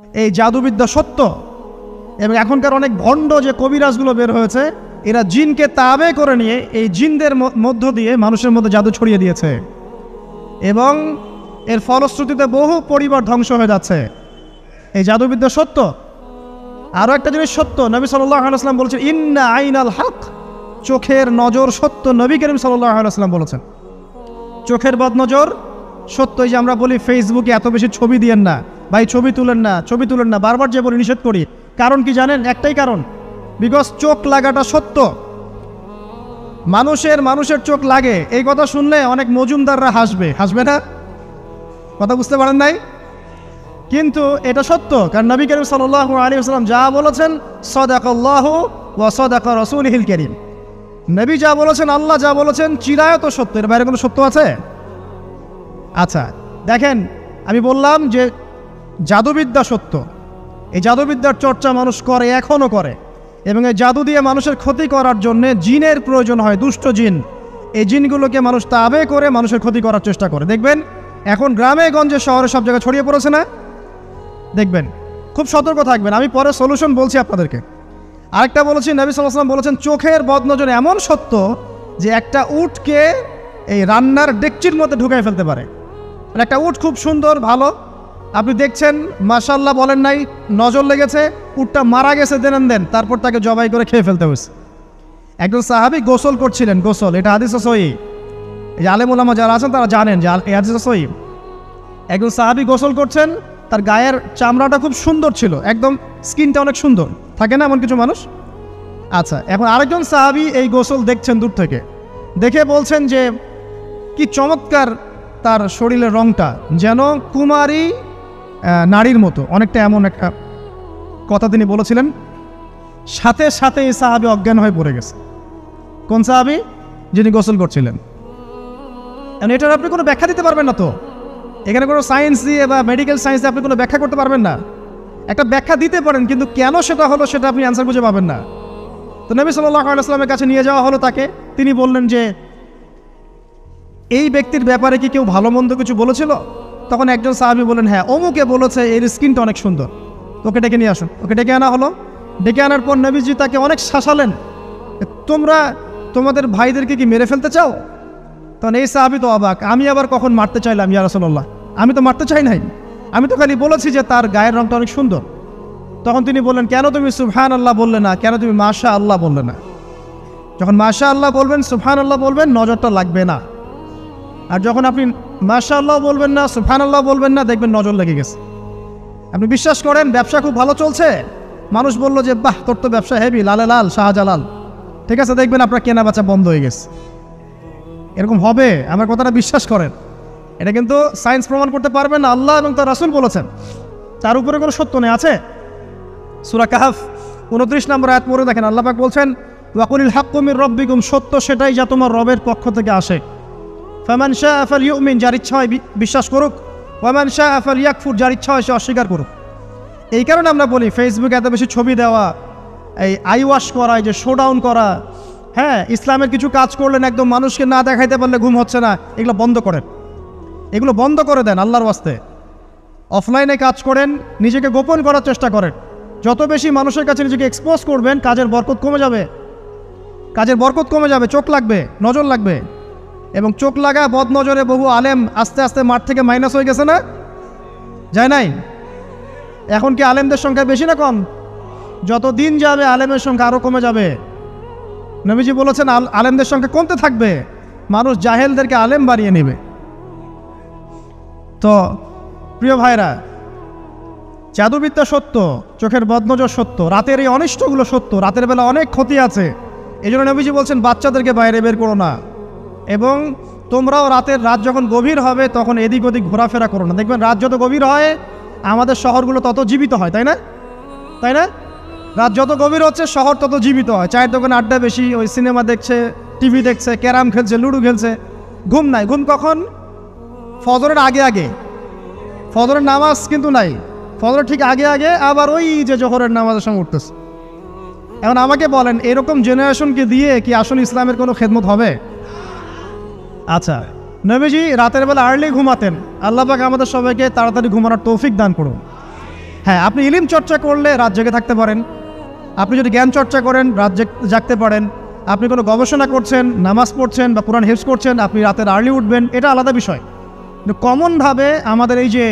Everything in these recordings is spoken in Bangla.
এই জাদুবিদ্যা সত্য এবং এখনকার অনেক ভণ্ড যে কবিরাজগুলো বের হয়েছে এরা জিনকে তাবে করে নিয়ে এই জিনদের মধ্য দিয়ে মানুষের মধ্যে জাদু ছড়িয়ে দিয়েছে এবং এর ফলশ্রুতিতে বহু পরিবার ধ্বংস হয়ে যাচ্ছে। এই জাদুবিদ্যা সত্য। আরও একটা জিনিস সত্য, নবী সাল্লাল্লাহু আলাইহি ওয়াসাল্লাম বলেছেন ইন্না আইনাল হক, চোখের নজর সত্য। নবী করিম সাল্লাল্লাহু আলাইহি ওয়াসাল্লাম বলেছেন চোখের বদনজর সত্য। এই যে আমরা বলি ফেসবুকে এত বেশি ছবি দিয়েন না ভাই, ছবি তুলেন না, বারবার যে বলি নিষেধ করি, কারণ কি জানেন? একটাই কারণ, বিকজ চোখ লাগাটা সত্য। মানুষের চোখ লাগে, এই কথা শুনলে অনেক মজুমদাররা হাসবে না? কথা বুঝতে পারেন নাই? কিন্তু এটা সত্য, কারণ নবী করিম সাল্লাল্লাহু আলাইহি ওয়াসাল্লাম যা বলেছেন সাদাকাল্লাহু ওয়া সাদাকা রাসূলুহুল কারীম। নবী যা বলেছেন, আল্লাহ যা বলেছেন চিরায়ত সত্য, এর বাইরে কোনো সত্য আছে? আচ্ছা দেখেন, আমি বললাম যে জাদুবিদ্যা সত্য। এই জাদুবিদ্যার চর্চা মানুষ করে, এখনও করে, এবং এই জাদু দিয়ে মানুষের ক্ষতি করার জন্য জিনের প্রয়োজন হয়, দুষ্ট জিন। এই জিনগুলোকে মানুষ তাবে করে মানুষের ক্ষতি করার চেষ্টা করে। দেখবেন এখন গ্রামে গঞ্জে শহরে সব জায়গায় ছড়িয়ে পড়েছে না? দেখবেন, খুব সতর্ক থাকবেন। আমি পরে সলিউশন বলছি আপনাদেরকে। আরেকটা বলেছি, নবী সাল্লাল্লাহু আলাইহি ওয়াসাল্লাম বলেছেন চোখের বদনজর এমন সত্য যে একটা উটকে এই রান্নার ডেকচির মধ্যে ঢুকাই ফেলতে পারে। একটা উট খুব সুন্দর, ভালো, আপনি দেখছেন মাশাআল্লাহ বলেন নাই, নজর লেগেছে, উটটা মারা গেছে, দেন তারপর তাকে জবাই করে খেয়ে ফেলতে হয়েছে। একজন সাহাবী গোসল করছিলেন, গোসল, এটা হাদিসে সহিহ। এই যে আলেম ওলামা যারা আছেন তারা জানেন যে এই হাদিসে সহিহ। একজন সাহাবী গোসল করছেন, তার গায়ের চামড়াটা খুব সুন্দর ছিল, একদম স্কিনটা অনেক সুন্দর, থাকে না এমন কিছু মানুষ? আচ্ছা, এখন আরেকজন সাহাবী এই গোসল দেখছেন দূর থেকে, দেখে বলছেন যে কি চমৎকার তার শরীরের রংটা, যেন কুমারী নারীর মতো, অনেকটা এমন একটা কথা তিনি বলেছিলেন। সাথে সাথে এই সাহাবী অজ্ঞান হয়ে পড়ে গেছে। কোন সাহাবী? যিনি গোসল করছিলেন। এটার আপনি কোনো ব্যাখ্যা দিতে পারবেন না তো, এখানে কোনো সায়েন্স দিয়ে বা মেডিকেল সায়েন্স দিয়ে আপনি কোনো ব্যাখ্যা করতে পারবেন না। একটা ব্যাখ্যা দিতে পারেন, কিন্তু কেন সেটা হলো সেটা আপনি অ্যান্সার খুঁজে পাবেন না। তো নবী সাল্লাল্লাহু আলাইহি ওয়াসাল্লামের কাছে নিয়ে যাওয়া হলো তাকে। তিনি বললেন যে এই ব্যক্তির ব্যাপারে কি কেউ ভালো মন্দ কিছু বলেছিল? তখন একজন সাহাবী বললেন হ্যাঁ, অমুকে বলেছে এর স্কিনটা অনেক সুন্দর, ওকে ডেকে নিয়ে আসুন। ওকে ডেকে আনা হলো। ডেকে আনার পর নবীজি তাকে অনেক শাসালেন, তোমরা তোমাদের ভাইদেরকে কি মেরে ফেলতে চাও? তখন এই সাহাবী তো অবাক, আমি আবার কখন মারতে চাইলাম ইয়া রাসূলুল্লাহ? আমি তো মারতে চাই নাই, আমি তো খালি বলেছি যে তার গায়ের রংটা অনেক সুন্দর। তখন তিনি বললেন কেন তুমি সুবহানাল্লাহ বললে না, কেন তুমি মাশাআল্লাহ বললে না? যখন মাশাআল্লাহ বলবেন, সুবহানাল্লাহ বলবেন, নজরটা লাগবে না। আর যখন আপনি মাশাআল্লাহ বলবেন না, সুবহানাল্লাহ বলবেন না, দেখবেন নজর লেগে গেছে। আপনি বিশ্বাস করেন ব্যবসা খুব ভালো চলছে, মানুষ বলল যে বাহ তোর তো ব্যবসা হেভি, লালে লাল শাহজালাল, ঠিক আছে, দেখবেন আপনার কেনা বেচা বন্ধ হয়ে গেছে। এরকম হবে, আমার কথাটা বিশ্বাস করেন। এটা কিন্তু সায়েন্স প্রমাণ করতে পারবেন না, আল্লাহ এবং তার রাসূল বলেছেন, তার উপরে কোনো সত্য নেই। আছে সূরা কাহফ 29 নম্বর আয়াত পড়ে দেখেন, আল্লাহ পাক বলছেন ওয়াকুলিল হাক্কু মির রাব্বিকুম, সত্য সেটাই যা তোমার রবের পক্ষ থেকে আসে। ফামান শাআ ফালইউমিন, যার ইচ্ছা হয় বিশ্বাস করুক, ওয়ামান শাআ ফালইয়াকফুর, যার ইচ্ছা হয় সে অস্বীকার করুক। এই কারণে আমরা বলি ফেসবুকে এত বেশি ছবি দেওয়া, এই আই ওয়াশ করা, এই যে শোডাউন করা, হ্যাঁ, ইসলামের কিছু কাজ করলেন একদম মানুষকে না দেখাইতে পারলে ঘুম হচ্ছে না, এগুলো বন্ধ করেন, এগুলো বন্ধ করে দেন আল্লাহর ওয়াস্তে। অফলাইনে কাজ করেন, নিজেকে গোপন করার চেষ্টা করেন। যত বেশি মানুষের কাছে নিজেকে এক্সপোজ করবেন, কাজের বরকত কমে যাবে, চোখ লাগবে, নজর লাগবে। এবং চোখ লাগা বদ নজরে বহু আলেম আস্তে আস্তে মাঠ থেকে মাইনাস হয়ে গেছে না? যায় নাই? এখন কি আলেমদের সংখ্যা বেশি না কম? যত দিন যাবে আলেমের সংখ্যা আরও কমে যাবে। নবীজি বলেছেন আলেমদের সংখ্যা কমতে থাকবে, মানুষ জাহেলদেরকে আলেম বানিয়ে নেবে। তো প্রিয় ভাইরা, জাদুবিদ্যা সত্য, চোখের বদনজর সত্য, রাতের এই অনিষ্টগুলো সত্য, রাতের বেলা অনেক ক্ষতি আছে। এই জন্য নবীজি বলছেন বাচ্চাদেরকে বাইরে বের করো না, এবং তোমরাও রাত যখন গভীর হবে তখন এদিক ওদিক ঘোরাফেরা করো না। দেখবেন রাত যত গভীর হয় আমাদের শহরগুলো তত জীবিত হয়, তাই না? রাত যত গভীর হচ্ছে শহর তত জীবিত হয়। চায়ের দোকানে আড্ডা বেশি, ওই সিনেমা দেখছে, টিভি দেখছে, ক্যারাম খেলছে, লুডো খেলছে, ঘুম নাই। ঘুম কখন? ফজরের আগে, ফজরের নামাজ কিন্তু নাই, ফজরের ঠিক আগে, আবার ওই যে জোহরের নামাজের সঙ্গে উঠতেছে। এখন আমাকে বলেন এরকম জেনারেশনকে দিয়ে কি আসলে ইসলামের কোনো খেদমত হবে? আচ্ছা, নবীজি রাতের বেলা আর্লি ঘুমাতেন, আল্লাহ পাক আমাদের সবাইকে তাড়াতাড়ি ঘুমানোর তৌফিক দান করুন। হ্যাঁ, আপনি ইলিম চর্চা করলে রাত জেগে থাকতে পারেন, আপনি যদি জ্ঞান চর্চা করেন রাত জাগতে পারেন, আপনি কোনো গবেষণা করছেন, নামাজ পড়ছেন বা কোরআন হিফজ করছেন, আপনি রাতের আর্লি উঠবেন, এটা আলাদা বিষয়। কিন্তু কমনভাবে আমাদের এই যে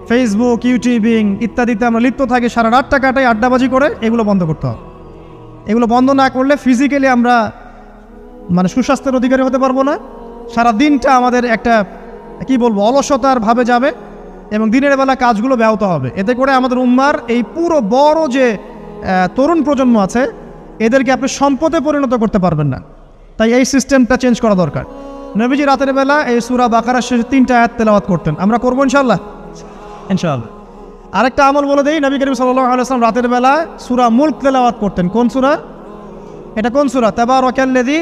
ফেসবুক, ইউটিউবিং ইত্যাদিতে আমরা লিপ্ত থাকি, সারা রাতটা কাটাই আড্ডাবাজি করে, এগুলো বন্ধ করতে হবে। এগুলো বন্ধ না করলে ফিজিক্যালি আমরা মানে সুস্বাস্থ্যের অধিকারী হতে পারবো না, সারা দিনটা আমাদের একটা কি বলবো অলসতার ভাবে যাবে এবং দিনের বেলা কাজগুলো ব্যাহত হবে। এতে করে আমাদের উম্মার এই পুরো বড় যে তরুণ প্রজন্ম আছে এদেরকে আপনি সম্পদে পরিণত করতে পারবেন না। তাই এই সিস্টেমটা চেঞ্জ করা দরকার। নবীজি রাতের বেলা এই সূরা বাকারার শেষে 3টা আয়াত তেলাওয়াত করতেন, আমরা করবো ইনশাআল্লাহ। ইনশাআল্লাহ আরেকটা আমল বলে দেই, নবী করিম সাল্লাল্লাহু আলাইহি ওয়াসাল্লাম রাতের বেলা সূরা মুলক তেলাওয়াত করতেন। কোন সূরা এটা? কোন সূরা? তাবারাকাল্লাযী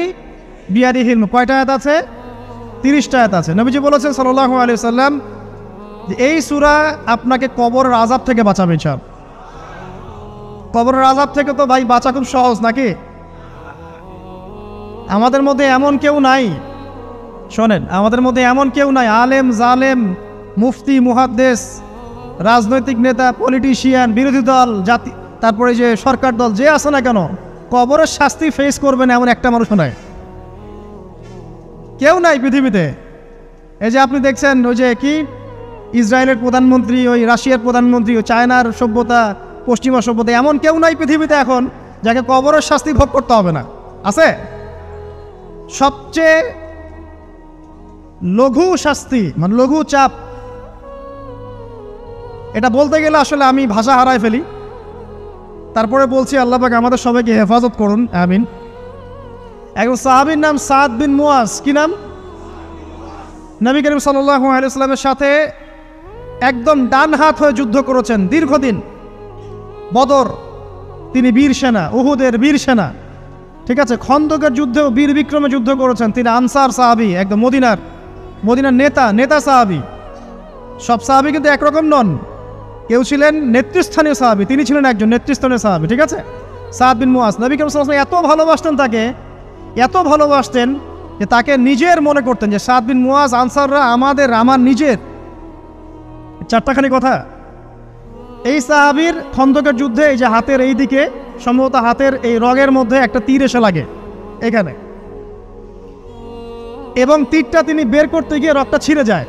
বিয়াদিহিল মুলক। কয়টা আয়াত আছে? 30টা আয়াত আছে। নবীজি বলেছেন সাল্লাল্লাহু আলাইহি ওয়াসাল্লাম যে এই সূরা আপনাকে কবরের আযাব থেকে বাঁচাবে ইনশাআল্লাহ। কবরের আযাব থেকে তো ভাই বাঁচা খুব সহজ নাকি? আমাদের মধ্যে এমন কেউ নাই, শোনেন, আমাদের মধ্যে এমন কেউ নাই আলেম জালেম মুফতি মুহাদ্দিস রাজনৈতিক নেতা পলিটিশিয়ান বিরোধী দল জাতি তারপরে যে সরকার দল যে আছে না কেন, কবরের শাস্তি ফেস করবেন এমন একটা মানুষ নাই, কেউ নাই পৃথিবীতে। এই যে আপনি দেখছেন ওই যে কি ইসরায়েলের প্রধানমন্ত্রী, ওই রাশিয়ার প্রধানমন্ত্রী, ওই চায়নার সভ্যতা, পশ্চিমা সভ্যতা, এমন কেউ নাই পৃথিবীতে এখন যাকে কবরের শাস্তি ভোগ করতে হবে না। আছে? সবচেয়ে লঘু শাস্তি মানে লঘু চাপ, এটা বলতে গেলে আসলে আমি ভাষা হারায় ফেলি, তারপরে বলছি আল্লাহ পাক আমাদের সবাইকে হেফাজত করুন, আমিন। একজন সাহাবীর নাম সাদ বিন মুয়াজ। কি নাম? নবী করিম সাল্লাল্লাহু আলাইহি ওয়াসাল্লামের সাথে একদম ডান হাত হয়ে যুদ্ধ করেছেন দীর্ঘদিন। বদর তিনি বীর সেনা, উহুদের বীর সেনা, ঠিক আছে। খন্দকের যুদ্ধেও বীর বিক্রমে যুদ্ধ করেছেন। তিনি আনসার সাহাবী, একদম মদিনার নেতা সাহাবী। সব সাহাবী কিন্তু একরকম নন, কেউ ছিলেন নেতৃস্থানীয় সাহাবী, তিনি ছিলেন একজন নেতৃস্থানীয় সাহাবী, ঠিক আছে। সাদ বিন মুয়াজ নবী করিম সাল্লাল্লাহু আলাইহি ওয়াসাল্লাম এত ভালোবাসতেন তাকে, এত ভালোবাসতেন যে তাকে নিজের মনে করতেন যে সাদ বিন মুয়াজ আনসাররা আমার নিজের। চারটাখানি কথা। এই সাহাবীর খন্দকের যুদ্ধে এই যে হাতের এই দিকে সম্ভবত হাতের এই রগের মধ্যে একটা তীর এসে লাগে এখানে, এবং তীরটা তিনি বের করতে গিয়ে রক্তটা ছিঁড়ে যায়।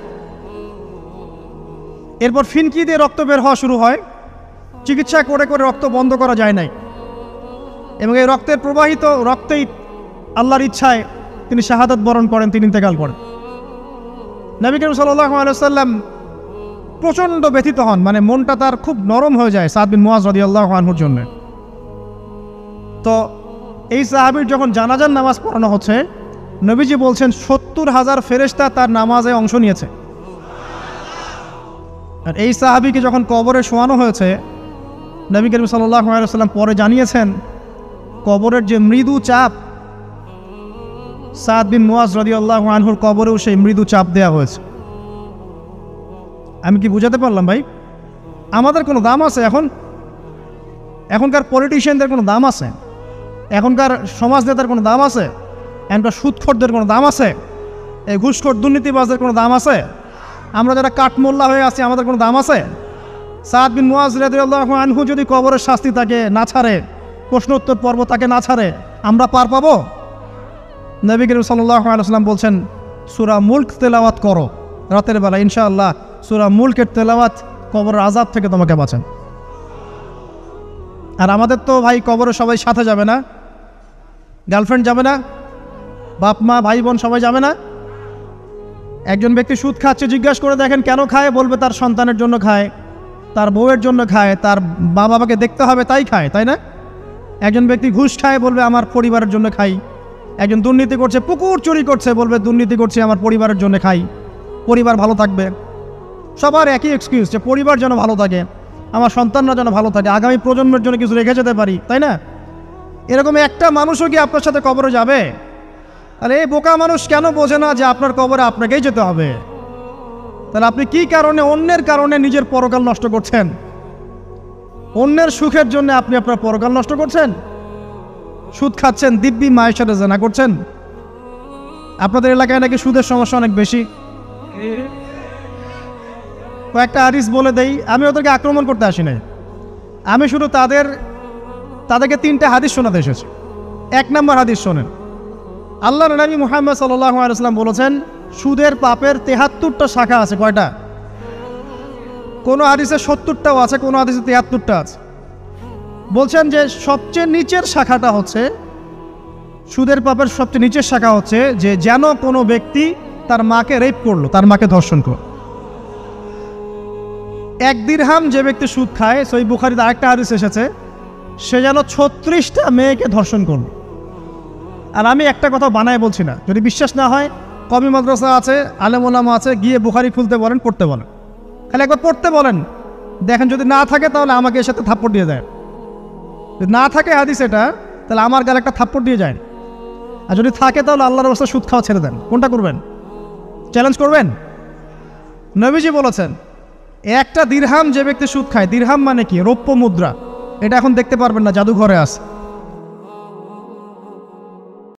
এরপর ফিনকি দিয়ে রক্ত বের হওয়া শুরু হয়। চিকিৎসা করে করে রক্ত বন্ধ করা যায় নাই, এবং এই রক্তের প্রবাহিত রক্তেই আল্লাহর ইচ্ছায় তিনি শাহাদাত বরণ করেন, তিনি ইন্তেকাল করেন। নবী করিম সাল্লাল্লাহু আলাইহি ওয়াসাল্লাম প্রচণ্ড ব্যথিত হন, মানে মনটা তার খুব নরম হয়ে যায় সাদ বিন মুয়াজ রাদিয়াল্লাহু আনহুর জন্য। তো এই সাহাবীর যখন জানাজার নামাজ পড়ানো হচ্ছে, নবীজি বলছেন 70,000 ফেরেশতা তার নামাজে অংশ নিয়েছে। আর এই সাহাবীকে যখন কবরে শোয়ানো হয়েছে, নবী করিম সাল্লাল্লাহু আলাইহি ওয়াসাল্লাম পরে জানিয়েছেন কবরের যে মৃদু চাপ, সাদ বিন মুয়াজ রাদিয়াল্লাহু আনহুর কবরেও সেই মৃদু চাপ দেওয়া হয়েছে। আমি কি বুঝাতে পারলাম ভাই? আমাদের কোনো দাম আছে এখনকার পলিটিশিয়ানদের কোনো দাম আছে? এখনকার সমাজ নেতার কোনো দাম আছে? এখনকার সুদখোরদের কোনো দাম আছে? এই ঘুষখোর দুর্নীতিবাজদের কোনো দাম আছে? আমরা যারা কাঠমোল্লা হয়ে আছি আমাদের কোনো দাম আছে? সাদ বিন মুয়াজ রাদিয়াল্লাহু আনহু যদি কবরের শাস্তি তাকে না ছাড়ে, প্রশ্ন উত্তর পর্ব তাকে না ছাড়ে, আমরা পার পাবো? নবী করিম সাল্লাল্লাহু আলাইহি ওয়াসাল্লাম বলছেন সূরা মুলক তেলাওয়াত করো রাতের বেলা, ইনশাআল্লাহ সূরা মুলকের তেলাওয়াত কবরের আযাব থেকে তোমাকে বাঁচান। আর আমাদের তো ভাই কবরে সবাই সাথে যাবে না, গার্লফ্রেন্ড যাবে না, বাপ মা ভাই বোন সবাই যাবে না। একজন ব্যক্তি সুদ খাচ্ছে, জিজ্ঞাসা করে দেখেন কেন খায়, বলবে তার সন্তানের জন্য খায়, তার বউয়ের জন্য খায়, তার মা বাবাকে দেখতে হবে তাই খায়, তাই না? একজন ব্যক্তি ঘুষ খায়, বলবে আমার পরিবারের জন্য খাই। একজন দুর্নীতি করছে, পুকুর চুরি করছে, বলবে দুর্নীতি করছে আমার পরিবারের জন্য খাই, পরিবার ভালো থাকবে। সবার একই এক্সকিউজ যে পরিবার যেন ভালো থাকে, আমার সন্তানরা যেন ভালো থাকে, আগামী প্রজন্মের জন্য কিছু রেখে যেতে পারি, তাই না? এরকম একটা মানুষও কি আপনার সাথে কবরে যাবে? তাহলে এই বোকা মানুষ কেন বোঝে না যে আপনার কবরে আপনাকেই যেতে হবে? তাহলে আপনি কি কারণে অন্যের কারণে নিজের পরকাল নষ্ট করছেন? অন্যের সুখের জন্য আপনি আপনার পরকাল নষ্ট করছেন। সুদ খাচ্ছেন, দিব্যি মায়ের সাথে জেনা করছেন। আপনাদের এলাকায় নাকি সুদের সমস্যা অনেক বেশি। কয়েকটা হাদিস বলে দেই, আমি ওদেরকে আক্রমণ করতে আসি নাই, আমি শুধু তাদেরকে 3টা হাদিস শোনাতে এসেছি। 1 নম্বর হাদিস শোনেন। আল্লাহর নবী মুহাম্মদ সাল্লাল্লাহু আলাইহি ওয়াসাল্লাম বলেছেন, সুদের পাপের 73টা শাখা আছে। কয়টা? কোনো হাদিসে 70টাও আছে, কোনো হাদিসে 73টা আছে। বলছেন যে সবচেয়ে নিচের শাখাটা হচ্ছে, সুদের পাপের সবচেয়ে নিচের শাখা হচ্ছে যে যেন কোনো ব্যক্তি তার মাকে রেপ করলো, তার মাকে ধর্ষণ করলো। 1 দিরহাম যে ব্যক্তি সুদ খায়, সহিহ বুখারীতে আরেকটা হাদিস এসেছে, সে যেন 36টা মেয়েকে ধর্ষণ করলো। আর আমি একটা কথা বানায় বলছি না, যদি বিশ্বাস না হয় কওমি মাদ্রাসা আছে, আলেম ওলামা আছে, গিয়ে বুখারী খুলতে বলেন, পড়তে বলেন, খালি একবার পড়তে বলেন, দেখেন যদি না থাকে তাহলে আমাকে এর সাথে থাপ্পড় দিয়ে দেয়। যদি না থাকে হাদিস এটা, তাহলে আমার গালে একটা থাপ্পড় দিয়ে যায়। আর যদি থাকে তাহলে আল্লাহর রাস্তায় সুদ খাওয়া ছেড়ে দেন। কোনটা করবেন? চ্যালেঞ্জ করবেন? নবীজি বলেছেন, 1টা দিরহাম যে ব্যক্তি সুদ খায়, দিরহাম মানে কি? রৌপ্য মুদ্রা। এটা এখন দেখতে পারবেন না, জাদুঘরে আছে।